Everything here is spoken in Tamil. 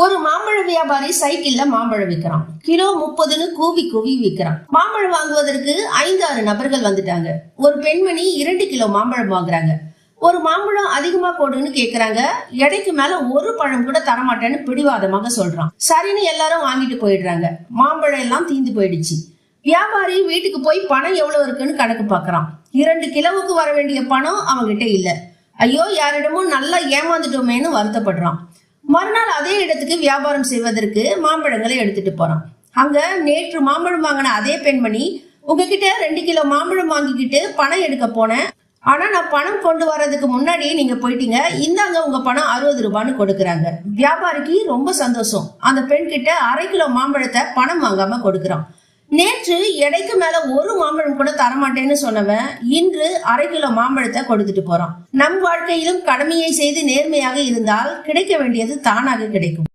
ஒரு மாம்பழ வியாபாரி சைக்கிள்ல மாம்பழம் விற்கிறான். கிலோ 30ன்னு கூவி கூவி விற்கிறான். மாம்பழம் வாங்குவதற்கு 5-6 நபர்கள் வந்துட்டாங்க. ஒரு பெண்மணி 2 கிலோ மாம்பழம் வாங்குறாங்க. ஒரு மாம்பழம் அதிகமா போடுன்னு கேக்குறாங்க. எடைக்கு மேல ஒரு பழம் கூட தரமாட்டேன்னு பிடிவாதமாக சொல்றான். சரின்னு எல்லாரும் வாங்கிட்டு போயிடுறாங்க. மாம்பழம் எல்லாம் தீந்து போயிடுச்சு. வியாபாரி வீட்டுக்கு போய் பணம் எவ்வளவு இருக்குன்னு கணக்கு பாக்குறான். 2 கிலோவுக்கு வர வேண்டிய பணம் அவங்கிட்ட இல்ல. ஐயோ, யாரிடமும் நல்லா ஏமாந்துட்டோமேன்னு வருத்தப்படுறான். மறுநாள் அதே இடத்துக்கு வியாபாரம் செய்வதற்கு மாம்பழங்களை எடுத்துட்டு போறான். அங்க நேற்று மாம்பழம் வாங்கின அதே பெண்மணி, உங்ககிட்ட 2 கிலோ மாம்பழம் வாங்கிக்கிட்டு பணம் எடுக்க போனேன். ஆனா நான் பணம் கொண்டு வர்றதுக்கு முன்னாடியே நீங்க போயிட்டீங்க. இந்தாங்க உங்க பணம் 60 ரூபான்னு கொடுக்கறாங்க. வியாபாரிக்கு ரொம்ப சந்தோஷம். அந்த பெண் கிட்ட 1/2 கிலோ மாம்பழத்தை பணம் வாங்காம கொடுக்கறான். நேற்று எடைக்கு மேல ஒரு மாம்பழம் கூட தரமாட்டேன்னு சொன்னவன் இன்று 1/2 கிலோ மாம்பழத்தை கொடுத்துட்டு போறான். நம் வாழ்க்கையிலும் கடமையை செய்து நேர்மையாக இருந்தால் கிடைக்க வேண்டியது தானாக கிடைக்கும்.